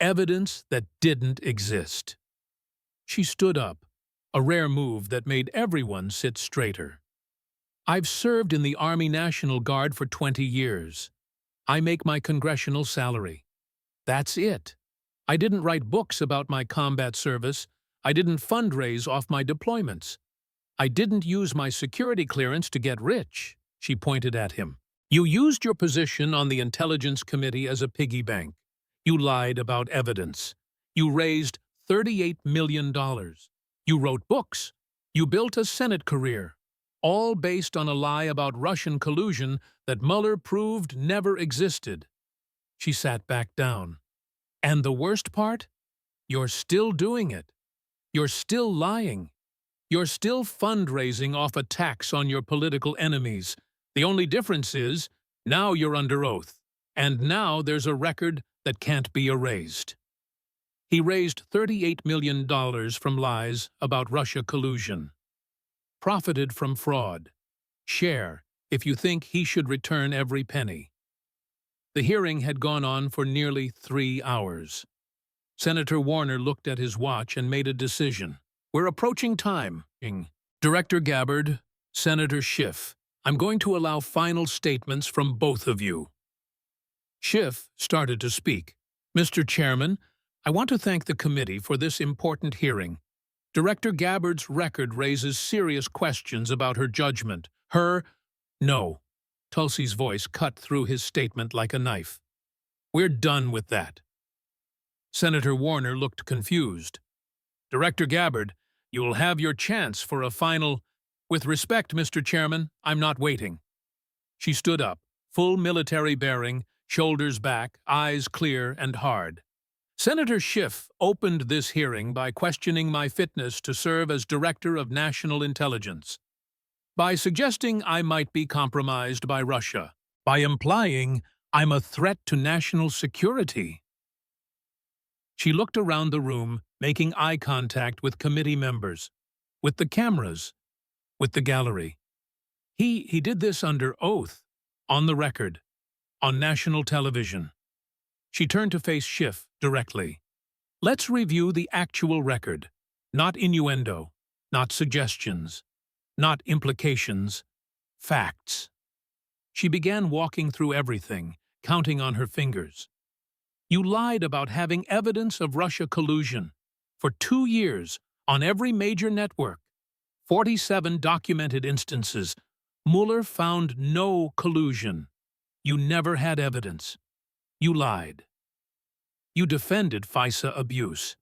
Evidence that didn't exist." She stood up, a rare move that made everyone sit straighter. "I've served in the Army National Guard for 20 years. I make my congressional salary. That's it. I didn't write books about my combat service. I didn't fundraise off my deployments. I didn't use my security clearance to get rich." She pointed at him. "You used your position on the Intelligence Committee as a piggy bank. You lied about evidence. You raised $38 million. You wrote books. You built a Senate career, all based on a lie about Russian collusion that Mueller proved never existed." She sat back down. "And the worst part? You're still doing it. You're still lying. You're still fundraising off attacks on your political enemies. The only difference is, now you're under oath, and now there's a record that can't be erased." He raised $38 million from lies about Russia collusion. Profited from fraud. Share if you think he should return every penny. The hearing had gone on for nearly 3 hours. Senator Warner looked at his watch and made a decision. "We're approaching time. Director Gabbard, Senator Schiff, I'm going to allow final statements from both of you." Schiff started to speak. "Mr. Chairman, I want to thank the committee for this important hearing. Director Gabbard's record raises serious questions about her judgment. No." Tulsi's voice cut through his statement like a knife. "We're done with that." Senator Warner looked confused. "Director Gabbard, you will have your chance for a final—" "With respect, Mr. Chairman, I'm not waiting." She stood up, full military bearing, shoulders back, eyes clear and hard. Senator Schiff opened this hearing by questioning my fitness to serve as Director of National Intelligence, by suggesting I might be compromised by Russia, by implying I'm a threat to national security. She looked around the room, making eye contact with committee members, with the cameras, with the gallery. He did this under oath, on the record, on national television. She turned to face Schiff directly. Let's review the actual record, not innuendo, not suggestions, not implications, facts. She began walking through everything, counting on her fingers. You lied about having evidence of Russia collusion. For 2 years, on every major network, 47 documented instances, Mueller found no collusion. You never had evidence. You lied. You defended FISA abuse.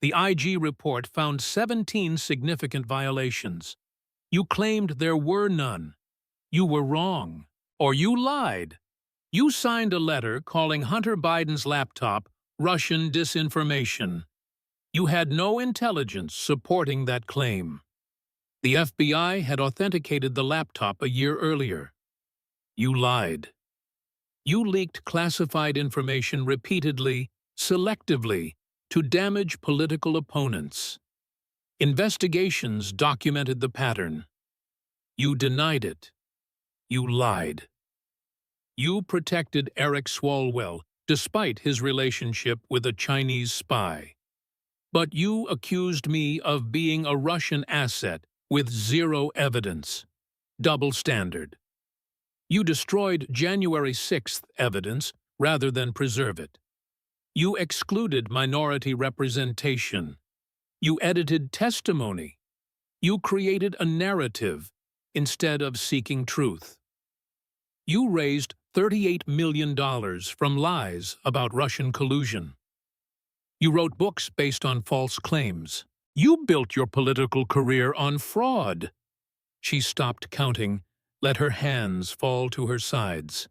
The IG report found 17 significant violations. You claimed there were none. You were wrong. Or you lied. You signed a letter calling Hunter Biden's laptop Russian disinformation. You had no intelligence supporting that claim. The FBI had authenticated the laptop a year earlier. You lied. You leaked classified information repeatedly, selectively, to damage political opponents. Investigations documented the pattern. You denied it. You lied. You protected Eric Swalwell despite his relationship with a Chinese spy. But you accused me of being a Russian asset with zero evidence. Double standard. You destroyed January 6th evidence rather than preserve it. You excluded minority representation. You edited testimony. You created a narrative instead of seeking truth. You raised $38 million from lies about Russian collusion. You wrote books based on false claims. You built your political career on fraud. She stopped counting, let her hands fall to her sides.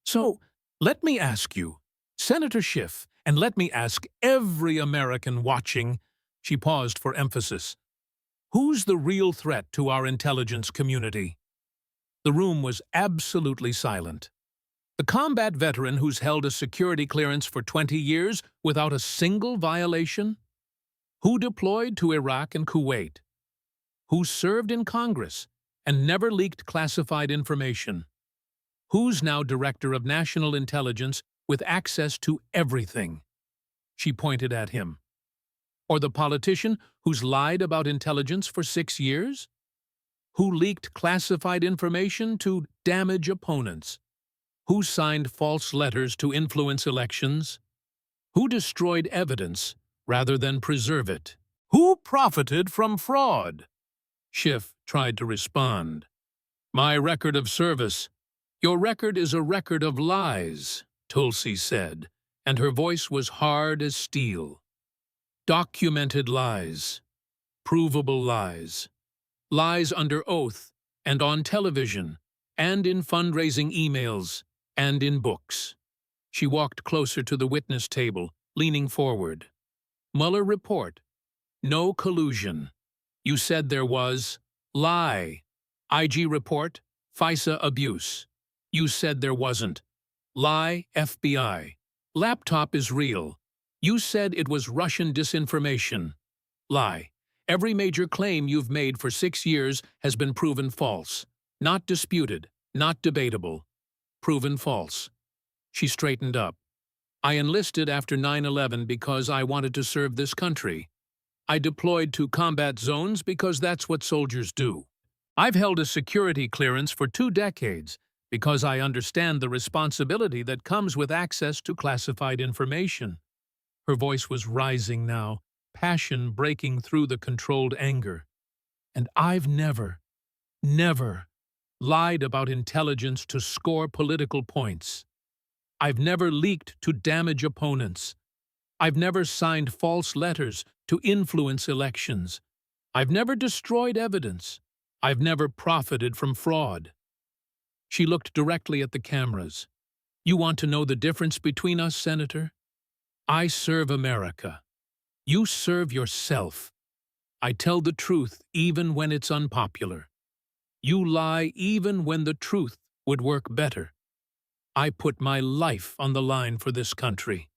So, let me ask you, Senator Schiff, and let me ask every American watching, she paused for emphasis, who's the real threat to our intelligence community? The room was absolutely silent. The combat veteran who's held a security clearance for 20 years without a single violation? Who deployed to Iraq and Kuwait? Who served in Congress and never leaked classified information? Who's now Director of National Intelligence with access to everything? She pointed at him. Or the politician who's lied about intelligence for 6 years? Who leaked classified information to damage opponents? Who signed false letters to influence elections? Who destroyed evidence rather than preserve it? Who profited from fraud? Schiff tried to respond. My record of service. Your record is a record of lies, Tulsi said, and her voice was hard as steel. Documented lies. Provable lies. Lies under oath, and on television, and in fundraising emails, and in books. She walked closer to the witness table, leaning forward. Mueller report. No collusion. You said there was. Lie. IG report. FISA abuse. You said there wasn't. Lie, FBI. Laptop is real. You said it was Russian disinformation. Lie. Every major claim you've made for 6 years has been proven false. Not disputed, not debatable. Proven false. She straightened up. I enlisted after 9/11 because I wanted to serve this country. I deployed to combat zones because that's what soldiers do. I've held a security clearance for 2 decades because I understand the responsibility that comes with access to classified information. Her voice was rising now, passion breaking through the controlled anger. And I've never lied about intelligence to score political points. I've never leaked to damage opponents. I've never signed false letters to influence elections. I've never destroyed evidence. I've never profited from fraud. She looked directly at the cameras. "You want to know the difference between us, Senator? I serve America. You serve yourself. I tell the truth even when it's unpopular. You lie even when the truth would work better. I put my life on the line for this country.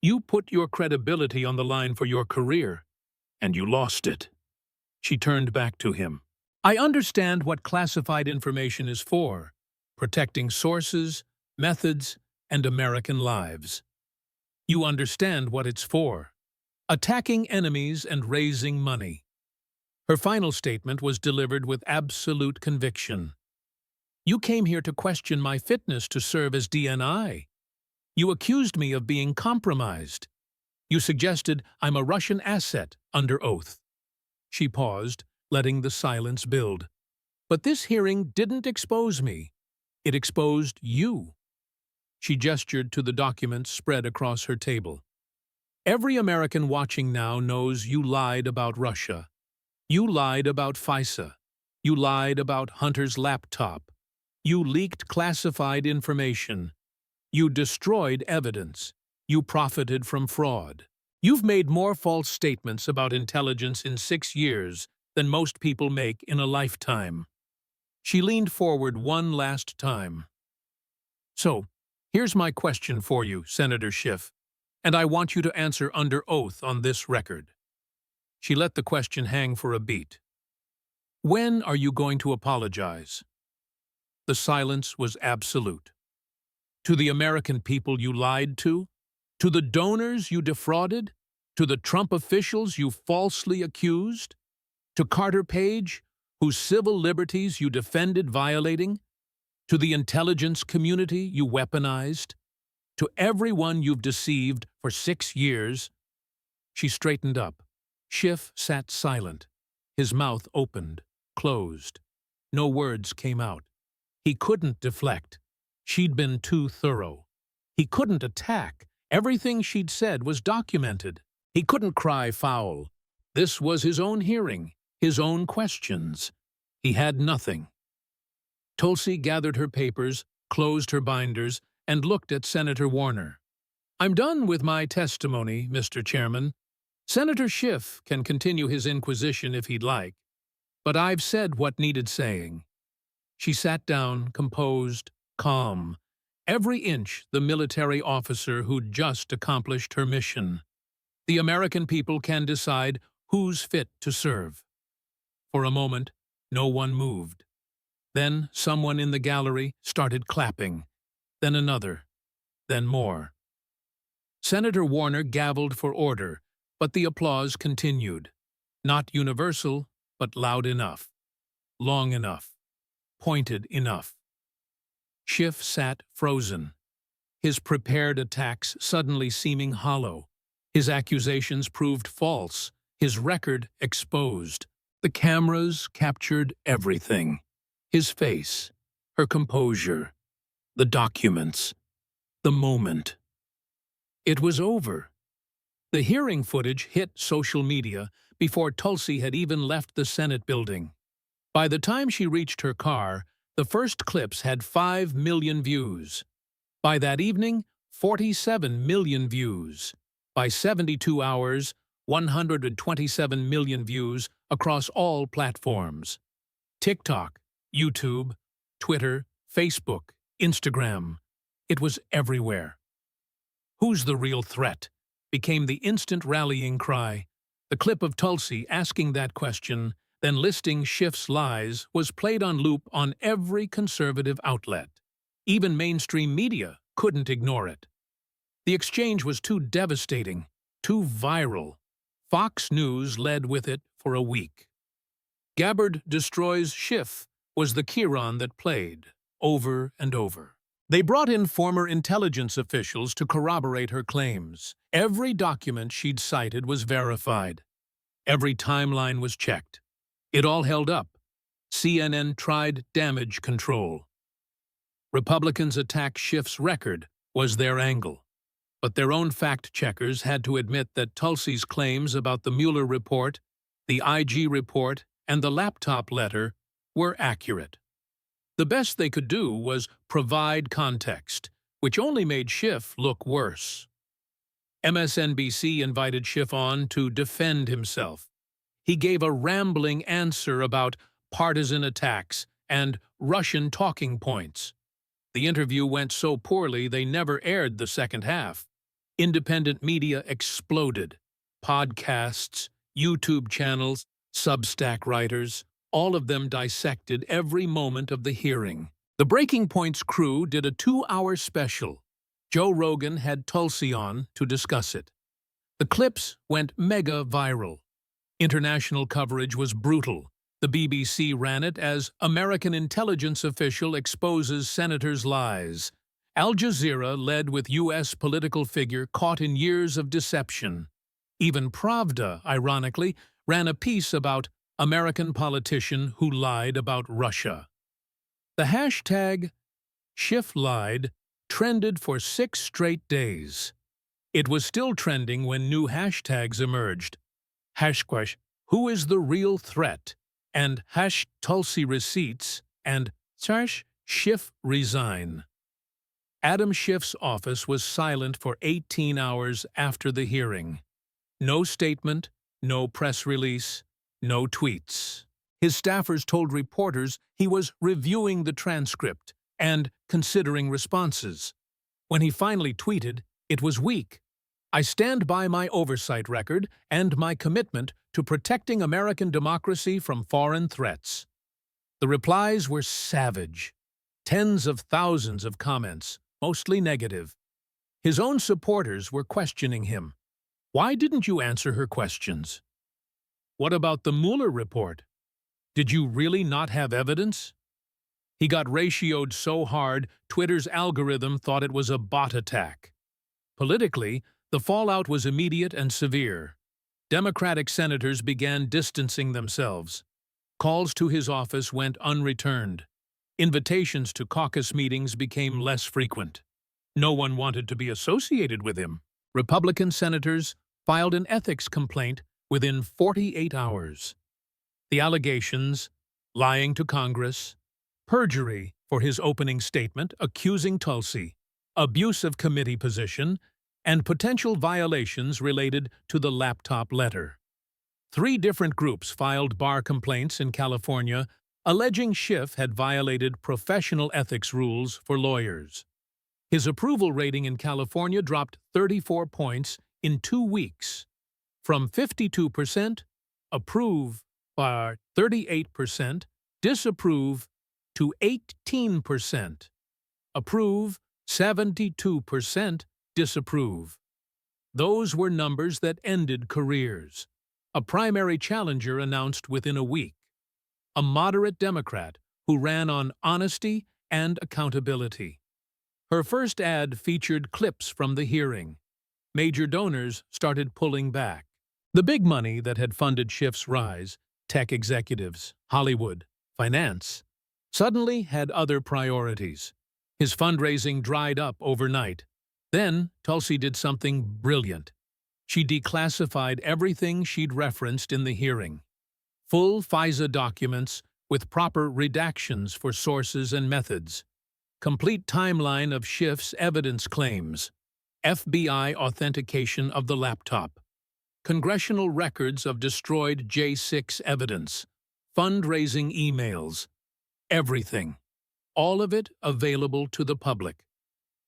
You put your credibility on the line for your career, and you lost it." She turned back to him. "I understand what classified information is for, protecting sources, methods, and American lives. You understand what it's for, attacking enemies and raising money." Her final statement was delivered with absolute conviction. "You came here to question my fitness to serve as DNI. You accused me of being compromised. You suggested I'm a Russian asset under oath." She paused, letting the silence build. "But this hearing didn't expose me. It exposed you." She gestured to the documents spread across her table. "Every American watching now knows you lied about Russia. You lied about FISA. You lied about Hunter's laptop. You leaked classified information. You destroyed evidence. You profited from fraud. You've made more false statements about intelligence in 6 years than most people make in a lifetime." She leaned forward one last time. "So, here's my question for you, Senator Schiff, and I want you to answer under oath on this record." She let the question hang for a beat. "When are you going to apologize?" The silence was absolute. "To the American people you lied to? To the donors you defrauded? To the Trump officials you falsely accused? To Carter Page, whose civil liberties you defended violating? To the intelligence community you weaponized? To everyone you've deceived for 6 years?" She straightened up. Schiff sat silent. His mouth opened, closed. No words came out. He couldn't deflect. She'd been too thorough. He couldn't attack. Everything she'd said was documented. He couldn't cry foul. This was his own hearing, his own questions. He had nothing. Tulsi gathered her papers, closed her binders, and looked at Senator Warner. "I'm done with my testimony, Mr. Chairman. Senator Schiff can continue his inquisition if he'd like, but I've said what needed saying." She sat down, composed, calm, every inch the military officer who'd just accomplished her mission. The American people can decide who's fit to serve. For a moment, no one moved. Then someone in the gallery started clapping, then another, then more. Senator Warner gavelled for order, but the applause continued. Not universal, but loud enough, long enough, pointed enough. Schiff sat frozen, his prepared attacks suddenly seeming hollow, his accusations proved false, his record exposed. The cameras captured everything. His face, her composure, the documents, the moment. It was over. The hearing footage hit social media before Tulsi had even left the Senate building. By the time she reached her car, the first clips had 5 million views. By that evening, 47 million views. By 72 hours, 127 million views across all platforms. TikTok, YouTube, Twitter, Facebook, Instagram. It was everywhere. "Who's the real threat?" became the instant rallying cry. The clip of Tulsi asking that question, then listing Schiff's lies, was played on loop on every conservative outlet. Even mainstream media couldn't ignore it. The exchange was too devastating, too viral. Fox News led with it for a week. "Gabbard destroys Schiff" was the Chiron that played, over and over. They brought in former intelligence officials to corroborate her claims. Every document she'd cited was verified. Every timeline was checked. It all held up. CNN tried damage control. Republicans attacked Schiff's record was their angle. But their own fact-checkers had to admit that Tulsi's claims about the Mueller report, the IG report, and the laptop letter were accurate. The best they could do was provide context, which only made Schiff look worse. MSNBC invited Schiff on to defend himself. He gave a rambling answer about partisan attacks and Russian talking points. The interview went so poorly they never aired the second half. Independent media exploded. Podcasts, YouTube channels, Substack writers, all of them dissected every moment of the hearing. The Breaking Point's crew did a 2-hour special. Joe Rogan had Tulsi on to discuss it. The clips went mega viral. International coverage was brutal. The BBC ran it as American intelligence official exposes senator's lies. Al Jazeera led with U.S. political figure caught in years of deception. Even Pravda, ironically, ran a piece about American politician who lied about Russia. The hashtag #SchiffLied trended for 6 straight days. It was still trending when new hashtags emerged. Hashtag Who is the real threat? And #Tulsi receipts and #Schiff resign. Adam Schiff's office was silent for 18 hours after the hearing. No statement, no press release, no tweets. His staffers told reporters he was reviewing the transcript and considering responses. When he finally tweeted, it was weak. "I stand by my oversight record and my commitment to protecting American democracy from foreign threats." The replies were savage. Tens of thousands of comments, mostly negative. His own supporters were questioning him. Why didn't you answer her questions? What about the Mueller report? Did you really not have evidence? He got ratioed so hard, Twitter's algorithm thought it was a bot attack. Politically, the fallout was immediate and severe. Democratic senators began distancing themselves. Calls to his office went unreturned. Invitations to caucus meetings became less frequent. No one wanted to be associated with him. Republican senators filed an ethics complaint within 48 hours. The allegations: lying to Congress, perjury for his opening statement accusing Tulsi, abuse of committee position, and potential violations related to the laptop letter. 3 different groups filed bar complaints in California alleging Schiff had violated professional ethics rules for lawyers. His approval rating in California dropped 34 points in 2 weeks, from 52% approve by 38%, disapprove to 18%, approve 72%, disapprove. Those were numbers that ended careers. A primary challenger announced within a week. A moderate Democrat who ran on honesty and accountability. Her first ad featured clips from the hearing. Major donors started pulling back. The big money that had funded Schiff's rise, tech executives, Hollywood, finance, suddenly had other priorities. His fundraising dried up overnight. Then Tulsi did something brilliant. She declassified everything she'd referenced in the hearing. Full FISA documents with proper redactions for sources and methods. Complete timeline of Schiff's evidence claims. FBI authentication of the laptop. Congressional records of destroyed J6 evidence. Fundraising emails. Everything. All of it available to the public.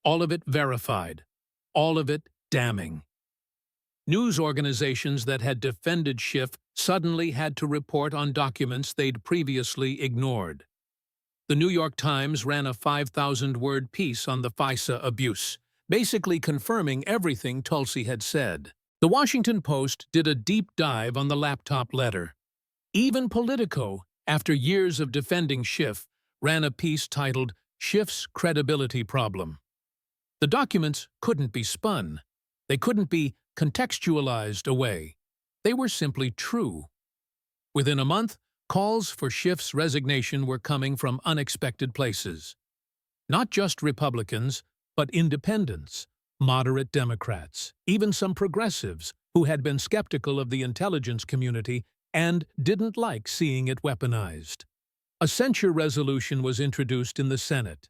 All of it verified. All of it damning. News organizations that had defended Schiff suddenly had to report on documents they'd previously ignored. The New York Times ran a 5,000-word piece on the FISA abuse, basically confirming everything Tulsi had said. The Washington Post did a deep dive on the laptop letter. Even Politico, after years of defending Schiff, ran a piece titled "Schiff's Credibility Problem." The documents couldn't be spun. They couldn't be contextualized away. They were simply true. Within a month, calls for Schiff's resignation were coming from unexpected places. Not just Republicans, but independents, moderate Democrats, even some progressives who had been skeptical of the intelligence community and didn't like seeing it weaponized. A censure resolution was introduced in the Senate.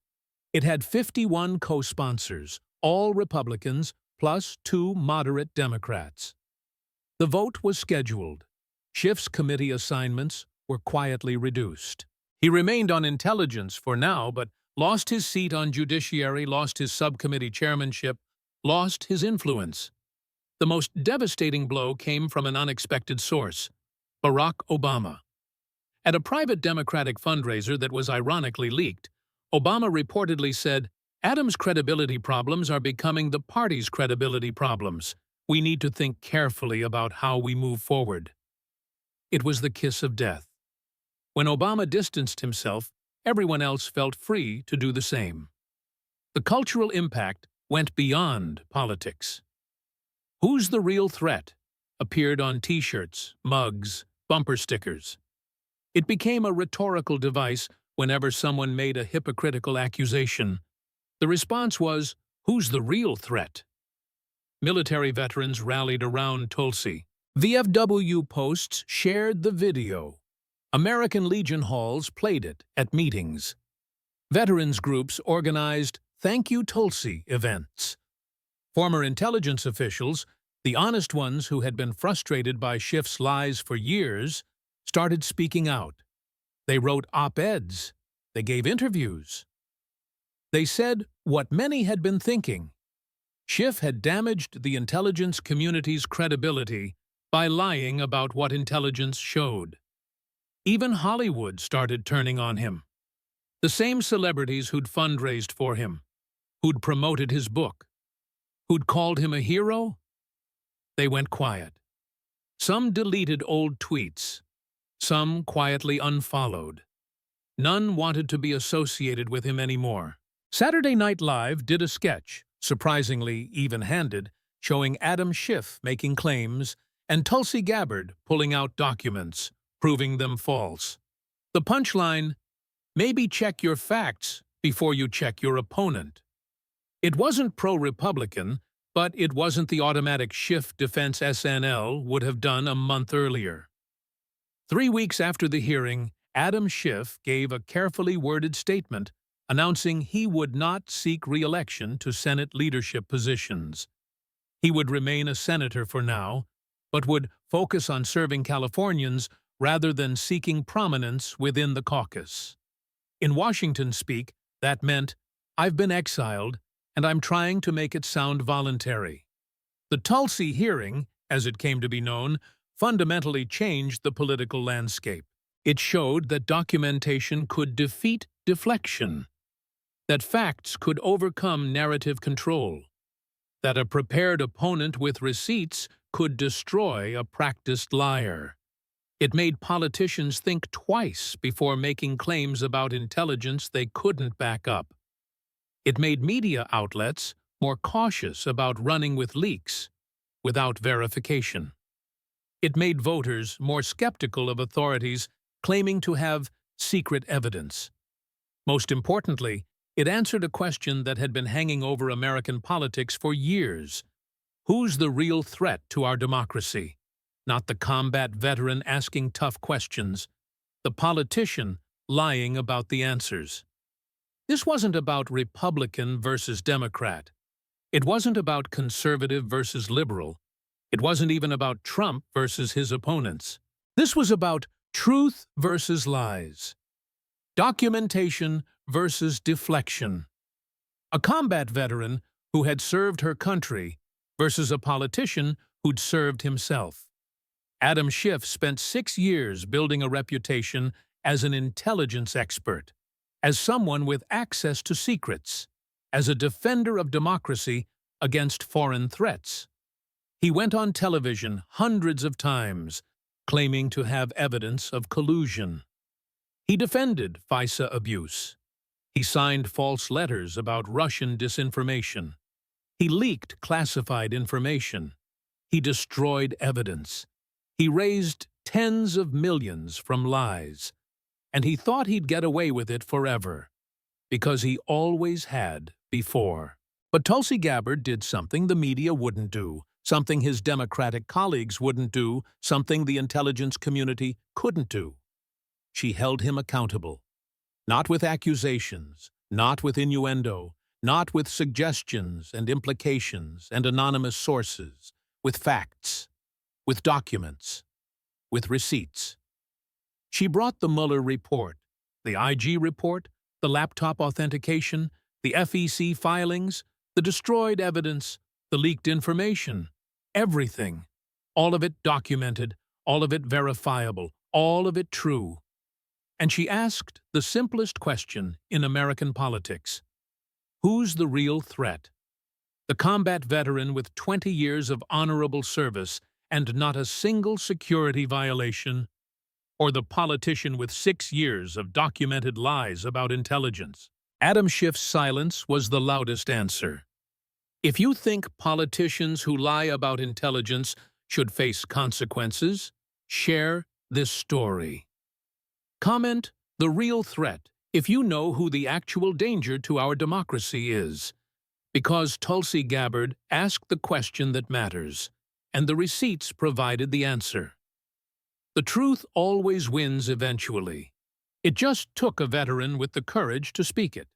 It had 51 co-sponsors, all Republicans, plus 2 moderate Democrats. The vote was scheduled. Schiff's committee assignments were quietly reduced. He remained on intelligence for now, but lost his seat on judiciary, lost his subcommittee chairmanship, lost his influence. The most devastating blow came from an unexpected source: Barack Obama. At a private Democratic fundraiser that was ironically leaked, Obama reportedly said, "Adams' credibility problems are becoming the party's credibility problems. We need to think carefully about how we move forward." It was the kiss of death. When Obama distanced himself, everyone else felt free to do the same. The cultural impact went beyond politics. "Who's the real threat?" appeared on T-shirts, mugs, bumper stickers. It became a rhetorical device whenever someone made a hypocritical accusation. The response was, "Who's the real threat?" Military veterans rallied around Tulsi. VFW posts shared the video. American Legion halls played it at meetings. Veterans groups organized "Thank You Tulsi" events. Former intelligence officials, the honest ones who had been frustrated by Schiff's lies for years, started speaking out. They wrote op-eds. They gave interviews. They said what many had been thinking. Schiff had damaged the intelligence community's credibility by lying about what intelligence showed. Even Hollywood started turning on him. The same celebrities who'd fundraised for him, who'd promoted his book, who'd called him a hero, they went quiet. Some deleted old tweets. Some quietly unfollowed. None wanted to be associated with him anymore. Saturday Night Live did a sketch, surprisingly even-handed, showing Adam Schiff making claims and Tulsi Gabbard pulling out documents, proving them false. The punchline: maybe check your facts before you check your opponent. It wasn't pro-Republican, but it wasn't the automatic Schiff defense SNL would have done a month earlier. 3 weeks after the hearing, Adam Schiff gave a carefully worded statement announcing he would not seek re-election to Senate leadership positions. He would remain a senator for now, but would focus on serving Californians rather than seeking prominence within the caucus. In Washington speak, that meant, "I've been exiled, and I'm trying to make it sound voluntary." The Tulsi hearing, as it came to be known, fundamentally changed the political landscape. It showed that documentation could defeat deflection, that facts could overcome narrative control, that a prepared opponent with receipts could destroy a practiced liar. It made politicians think twice before making claims about intelligence they couldn't back up. It made media outlets more cautious about running with leaks without verification. It made voters more skeptical of authorities claiming to have secret evidence. Most importantly, it answered a question that had been hanging over American politics for years. Who's the real threat to our democracy? Not the combat veteran asking tough questions, the politician lying about the answers. This wasn't about Republican versus Democrat. It wasn't about conservative versus liberal. It wasn't even about Trump versus his opponents. This was about truth versus lies, documentation versus deflection. A combat veteran who had served her country versus a politician who'd served himself. Adam Schiff spent 6 years building a reputation as an intelligence expert, as someone with access to secrets, as a defender of democracy against foreign threats. He went on television hundreds of times, claiming to have evidence of collusion. He defended FISA abuse. He signed false letters about Russian disinformation. He leaked classified information. He destroyed evidence. He raised tens of millions from lies. And he thought he'd get away with it forever, because he always had before. But Tulsi Gabbard did something the media wouldn't do, something his Democratic colleagues wouldn't do, something the intelligence community couldn't do. She held him accountable. Not with accusations, not with innuendo, not with suggestions and implications and anonymous sources, with facts, with documents, with receipts. She brought the Mueller report, the IG report, the laptop authentication, the FEC filings, the destroyed evidence, the leaked information, everything. All of it documented, all of it verifiable, all of it true. And she asked the simplest question in American politics. Who's the real threat? The combat veteran with 20 years of honorable service and not a single security violation? Or the politician with 6 years of documented lies about intelligence? Adam Schiff's silence was the loudest answer. If you think politicians who lie about intelligence should face consequences, share this story. Comment the real threat if you know who the actual danger to our democracy is. Because Tulsi Gabbard asked the question that matters, and the receipts provided the answer. The truth always wins eventually. It just took a veteran with the courage to speak it.